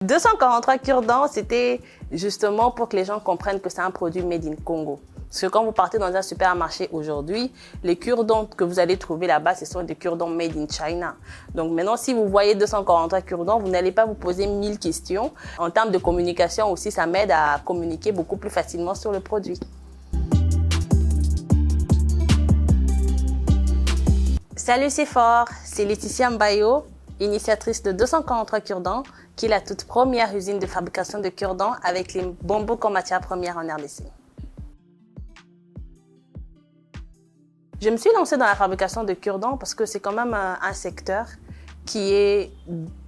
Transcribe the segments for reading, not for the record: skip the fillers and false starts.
243 cure-dents, c'était justement pour que les gens comprennent que c'est un produit made in Congo. Parce que quand vous partez dans un supermarché aujourd'hui, les cure-dents que vous allez trouver là-bas, ce sont des cure-dents made in China. Donc maintenant, si vous voyez 243 cure-dents, vous n'allez pas vous poser 1000 questions. En termes de communication aussi, ça m'aide à communiquer beaucoup plus facilement sur le produit. Salut, c'est fort, c'est Laetitia Mbayo, initiatrice de 243 cure-dents, qui est la toute première usine de fabrication de cure-dents avec les bambous comme matière première en RDC. Je me suis lancée dans la fabrication de cure-dents parce que c'est quand même un secteur qui est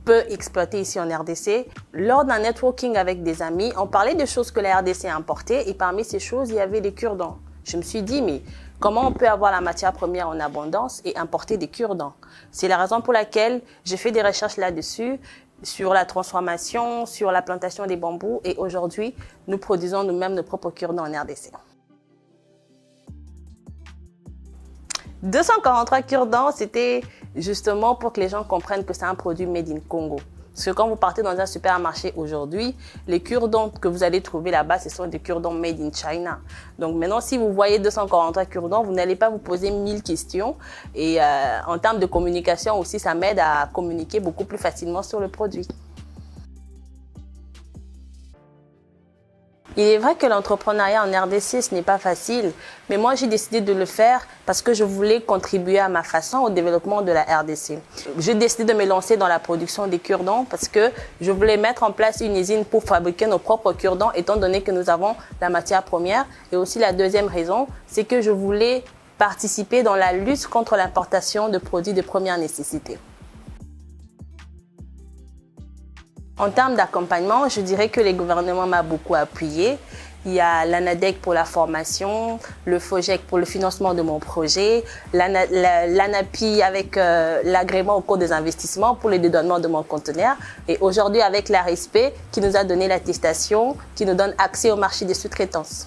peu exploité ici en RDC. Lors d'un networking avec des amis, on parlait de choses que la RDC a importées et parmi ces choses, il y avait les cure-dents. Je me suis dit, mais comment on peut avoir la matière première en abondance et importer des cure-dents? C'est la raison pour laquelle j'ai fait des recherches là-dessus, sur la transformation, sur la plantation des bambous et aujourd'hui, nous produisons nous-mêmes nos propres cure-dents en RDC. 243 cure-dents, c'était justement pour que les gens comprennent que c'est un produit made in Congo. Parce que quand vous partez dans un supermarché aujourd'hui, les cure-dents que vous allez trouver là-bas, ce sont des cure-dents made in China. Donc maintenant, si vous voyez 243 cure-dents, vous n'allez pas vous poser 1000 questions. Et en termes de communication aussi, ça m'aide à communiquer beaucoup plus facilement sur le produit. Il est vrai que l'entrepreneuriat en RDC, ce n'est pas facile, mais moi j'ai décidé de le faire parce que je voulais contribuer à ma façon au développement de la RDC. J'ai décidé de me lancer dans la production des cure-dents parce que je voulais mettre en place une usine pour fabriquer nos propres cure-dents étant donné que nous avons la matière première. Et aussi la deuxième raison, c'est que je voulais participer dans la lutte contre l'importation de produits de première nécessité. En termes d'accompagnement, je dirais que les gouvernements m'ont beaucoup appuyé. Il y a l'ANADEC pour la formation, le FOGEC pour le financement de mon projet, l'ANAPI avec l'agrément au cours des investissements pour le dédouanement de mon conteneur et aujourd'hui avec l'ARSP qui nous a donné l'attestation, qui nous donne accès au marché des sous-traitances.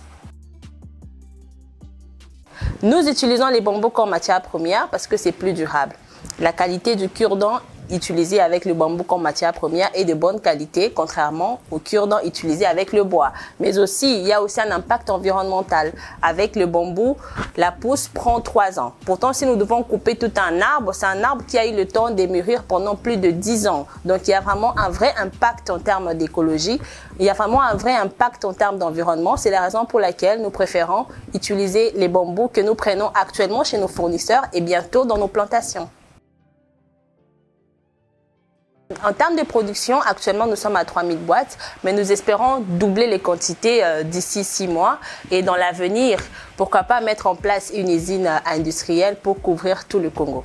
Nous utilisons les bambous comme matière première parce que c'est plus durable. La qualité du cure-dent utilisé avec le bambou comme matière première est de bonne qualité, contrairement aux cure-dents utilisés avec le bois. Mais aussi, il y a aussi un impact environnemental. Avec le bambou, la pousse prend 3 ans. Pourtant, si nous devons couper tout un arbre, c'est un arbre qui a eu le temps de mûrir pendant plus de 10 ans. Donc, il y a vraiment un vrai impact en termes d'écologie. Il y a vraiment un vrai impact en termes d'environnement. C'est la raison pour laquelle nous préférons utiliser les bambous que nous prenons actuellement chez nos fournisseurs et bientôt dans nos plantations. En termes de production, actuellement, nous sommes à 3000 boîtes, mais nous espérons doubler les quantités d'ici 6 mois. Et dans l'avenir, pourquoi pas mettre en place une usine industrielle pour couvrir tout le Congo.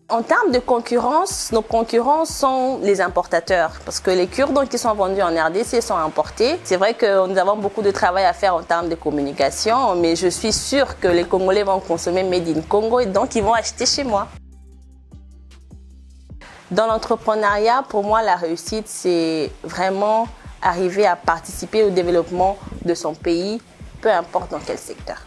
En termes de concurrence, nos concurrents sont les importateurs parce que les cure-dents qui sont vendus en RDC sont importés. C'est vrai que nous avons beaucoup de travail à faire en termes de communication, mais je suis sûre que les Congolais vont consommer Made in Congo et donc ils vont acheter chez moi. Dans l'entrepreneuriat, pour moi, la réussite, c'est vraiment arriver à participer au développement de son pays, peu importe dans quel secteur.